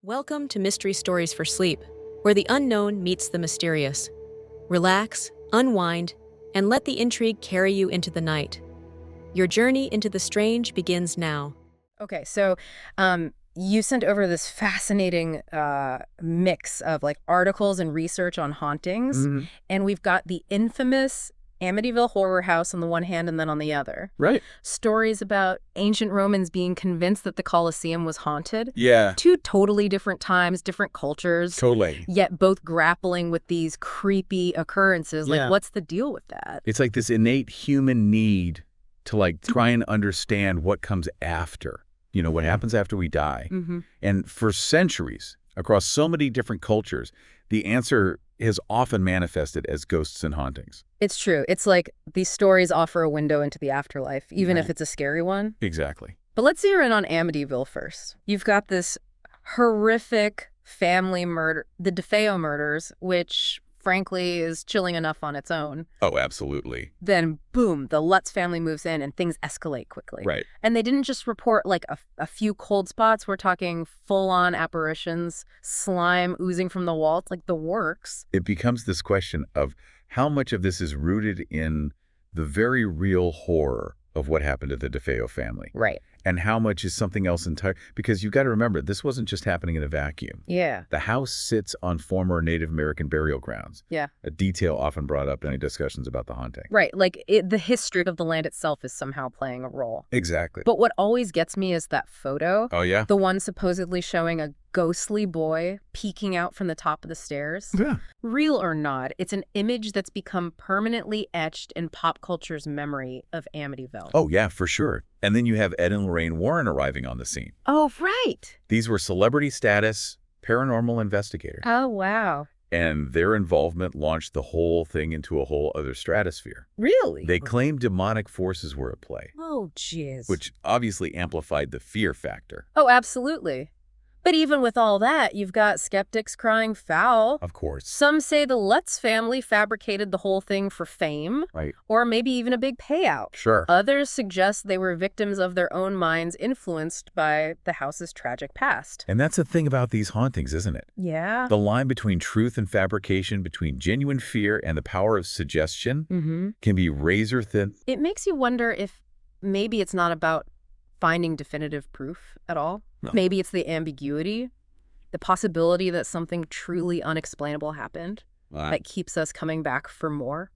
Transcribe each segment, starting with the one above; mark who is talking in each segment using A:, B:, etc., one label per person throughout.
A: Welcome to Mystery Stories for Sleep, where the unknown meets the mysterious. Relax, unwind, and let the intrigue carry you into the night. Your journey into the strange begins now.
B: Okay, so you sent over this fascinating mix of articles and research on hauntings, and we've got the infamous Amityville Horror House on the one hand and then on the other.
C: Right.
B: Stories about ancient Romans being convinced that the Colosseum was haunted.
C: Yeah.
B: Two totally different times, different cultures.
C: Totally.
B: Yet both grappling with these creepy occurrences.
C: Yeah.
B: What's the deal with that?
C: It's like this innate human need to try and understand what comes after, what happens after we die. And for centuries, across so many different cultures, the answer has often manifested as ghosts and hauntings.
B: It's true. It's like these stories offer a window into the afterlife, even if it's a scary one.
C: Exactly.
B: But let's zero in on Amityville first. You've got this horrific family murder, the DeFeo murders, which frankly is chilling enough on its own.
C: Oh, absolutely.
B: Then boom, the Lutz family moves in and things escalate quickly.
C: Right.
B: And they didn't just report a few cold spots. We're talking full-on apparitions, slime oozing from the walls, the works.
C: It becomes this question of how much of this is rooted in the very real horror of what happened to the DeFeo family.
B: Right.
C: And how much is something else entirely. Because you've got to remember, this wasn't just happening in a vacuum.
B: Yeah.
C: The house sits on former Native American burial grounds.
B: Yeah.
C: A detail often brought up in any discussions about the haunting.
B: Right. The history of the land itself is somehow playing a role.
C: Exactly.
B: But what always gets me is that photo.
C: Oh, yeah?
B: The one supposedly showing a ghostly boy peeking out from the top of the stairs.
C: Yeah.
B: Real or not, it's an image that's become permanently etched in pop culture's memory of Amityville.
C: Oh, yeah, for sure. And then you have Ed and Lorraine Warren arriving on the scene.
B: Oh, right.
C: These were celebrity status paranormal investigators.
B: Oh, wow.
C: And their involvement launched the whole thing into a whole other stratosphere.
B: Really?
C: They claimed demonic forces were at play.
B: Oh, jeez.
C: Which obviously amplified the fear factor.
B: Oh, absolutely. But even with all that, you've got skeptics crying foul.
C: Of course.
B: Some say the Lutz family fabricated the whole thing for fame.
C: Right.
B: Or maybe even a big payout.
C: Sure.
B: Others suggest they were victims of their own minds influenced by the house's tragic past.
C: And that's the thing about these hauntings, isn't it?
B: Yeah.
C: The line between truth and fabrication, between genuine fear and the power of suggestion can be razor thin.
B: It makes you wonder if maybe it's not about finding definitive proof at all.
C: No.
B: Maybe it's the ambiguity, the possibility that something truly unexplainable happened that keeps us coming back for more.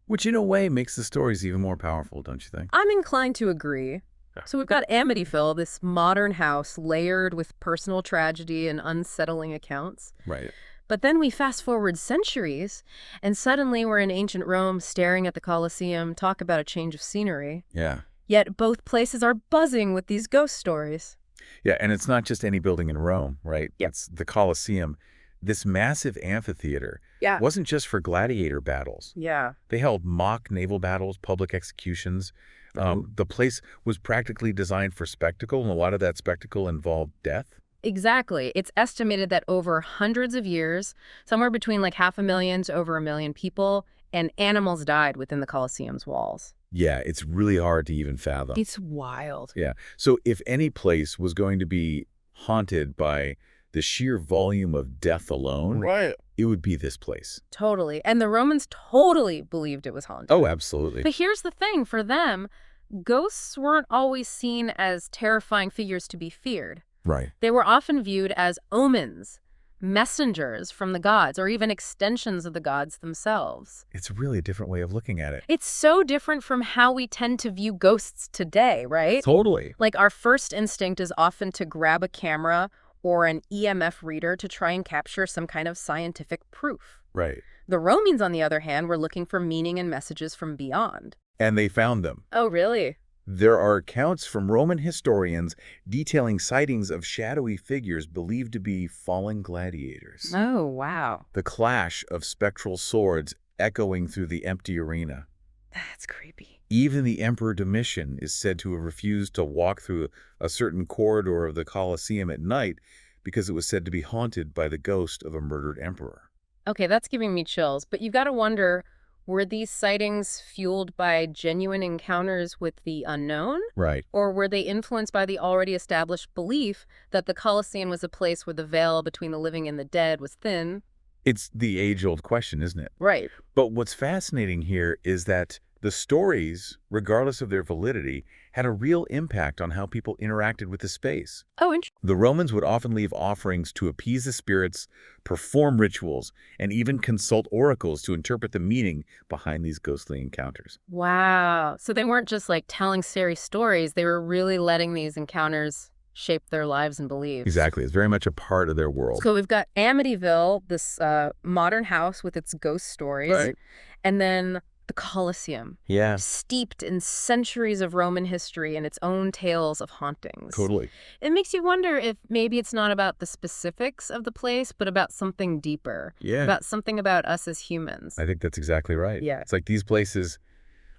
C: Which in a way makes the stories even more powerful, don't you think?
B: I'm inclined to agree. So we've got Amityville, this modern house layered with personal tragedy and unsettling accounts.
C: Right.
B: But then we fast forward centuries, and suddenly we're in ancient Rome staring at the Colosseum. Talk about a change of scenery.
C: Yeah.
B: Yet both places are buzzing with these ghost stories.
C: Yeah, and it's not just any building in Rome, right?
B: Yep.
C: It's the Colosseum. This massive amphitheater wasn't just for gladiator battles.
B: Yeah.
C: They held mock naval battles, public executions. The place was practically designed for spectacle, and a lot of that spectacle involved death.
B: Exactly. It's estimated that over hundreds of years, somewhere between 500,000 to over 1 million people, and animals died within the Colosseum's walls.
C: Yeah, it's really hard to even fathom.
B: It's wild.
C: Yeah. So if any place was going to be haunted by the sheer volume of death alone, it would be this place.
B: Totally. And the Romans totally believed it was haunted.
C: Oh, absolutely.
B: But here's the thing. For them, ghosts weren't always seen as terrifying figures to be feared.
C: Right.
B: They were often viewed as omens, messengers from the gods, or even extensions of the gods themselves.
C: It's really a different way of looking at it.
B: It's so different from how we tend to view ghosts today, right?
C: Totally.
B: Our first instinct is often to grab a camera or an EMF reader to try and capture some kind of scientific proof.
C: Right.
B: The Romans, on the other hand, were looking for meaning and messages from beyond.
C: And they found them.
B: Oh, really?
C: There are accounts from Roman historians detailing sightings of shadowy figures believed to be fallen gladiators.
B: Oh, wow.
C: The clash of spectral swords echoing through the empty arena.
B: That's creepy.
C: Even the Emperor Domitian is said to have refused to walk through a certain corridor of the Colosseum at night because it was said to be haunted by the ghost of a murdered emperor.
B: Okay, that's giving me chills, but you've got to wonder, Were these sightings fueled by genuine encounters with the unknown?
C: Right.
B: Or were they influenced by the already established belief that the Colosseum was a place where the veil between the living and the dead was thin?
C: It's the age-old question, isn't it?
B: Right.
C: But what's fascinating here is that the stories, regardless of their validity, had a real impact on how people interacted with the space.
B: Oh, interesting.
C: The Romans would often leave offerings to appease the spirits, perform rituals, and even consult oracles to interpret the meaning behind these ghostly encounters.
B: Wow. So they weren't just like telling scary stories, they were really letting these encounters shape their lives and beliefs.
C: Exactly. It's very much a part of their world.
B: So we've got Amityville, this modern house with its ghost stories,
C: Right.
B: and then the Colosseum,
C: Yeah,
B: steeped in centuries of Roman history and its own tales of hauntings.
C: totally.
B: It makes you wonder if maybe it's not about the specifics of the place, but about something deeper,
C: Yeah.
B: about something about us as humans.
C: I think that's exactly right.
B: Yeah.
C: It's like these places,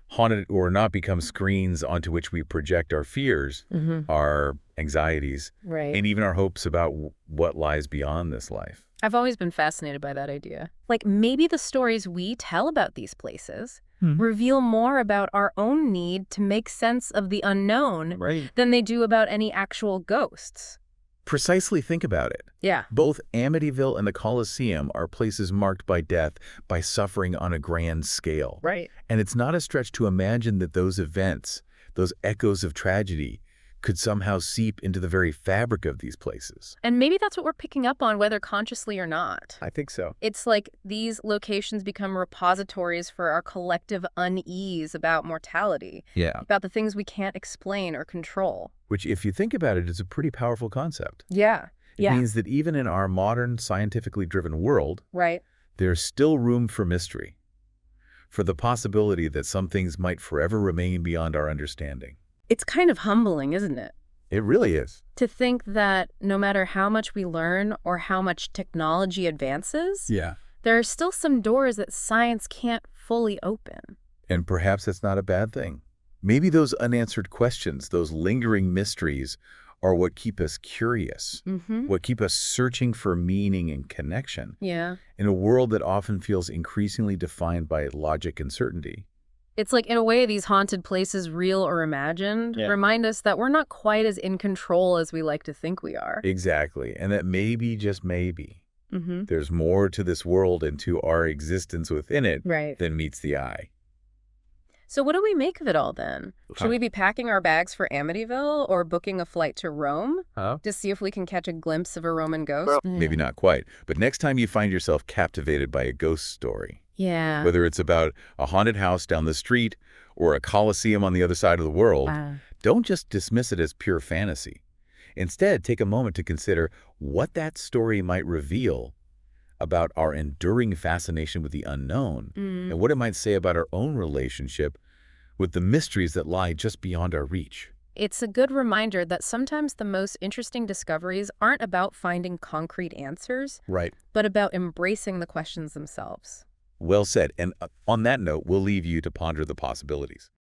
C: haunted or not, become screens onto which we project our fears, our anxieties,
B: Right.
C: and even our hopes about what lies beyond this life.
B: I've always been fascinated by that idea. Like, maybe the stories we tell about these places reveal more about our own need to make sense of the unknown
C: Right.
B: than they do about any actual ghosts.
C: Precisely, think about it.
B: Yeah.
C: Both Amityville and the Colosseum are places marked by death, by suffering on a grand scale.
B: Right.
C: And it's not a stretch to imagine that those events, those echoes of tragedy, could somehow seep into the very fabric of these places.
B: And maybe that's what we're picking up on, whether consciously or not.
C: I think so.
B: It's like these locations become repositories for our collective unease about mortality,
C: Yeah.
B: about the things we can't explain or control.
C: Which, if you think about it, is a pretty powerful concept.
B: Yeah.
C: It means that even in our modern, scientifically driven world,
B: Right.
C: there's still room for mystery, for the possibility that some things might forever remain beyond our understanding.
B: It's kind of humbling, isn't it?
C: It really is.
B: To think that no matter how much we learn or how much technology advances,
C: Yeah.
B: there are still some doors that science can't fully open.
C: And perhaps that's not a bad thing. Maybe those unanswered questions, those lingering mysteries, are what keep us curious, what keep us searching for meaning and connection
B: Yeah.
C: in a world that often feels increasingly defined by logic and certainty.
B: It's like, in a way, these haunted places, real or imagined, remind us that we're not quite as in control as we like to think we are.
C: Exactly. And that maybe, just maybe, there's more to this world and to our existence within it
B: Right.
C: than meets the eye.
B: So what do we make of it all then? Should we be packing our bags for Amityville or booking a flight to Rome to see if we can catch a glimpse of a Roman ghost?
C: Maybe not quite. But next time you find yourself captivated by a ghost story,
B: Yeah.
C: whether it's about a haunted house down the street or a Colosseum on the other side of the world, don't just dismiss it as pure fantasy. Instead, take a moment to consider what that story might reveal about our enduring fascination with the unknown and what it might say about our own relationship with the mysteries that lie just beyond our reach.
B: It's a good reminder that sometimes the most interesting discoveries aren't about finding concrete answers,
C: Right.
B: but about embracing the questions themselves.
C: Well said. And on that note, we'll leave you to ponder the possibilities.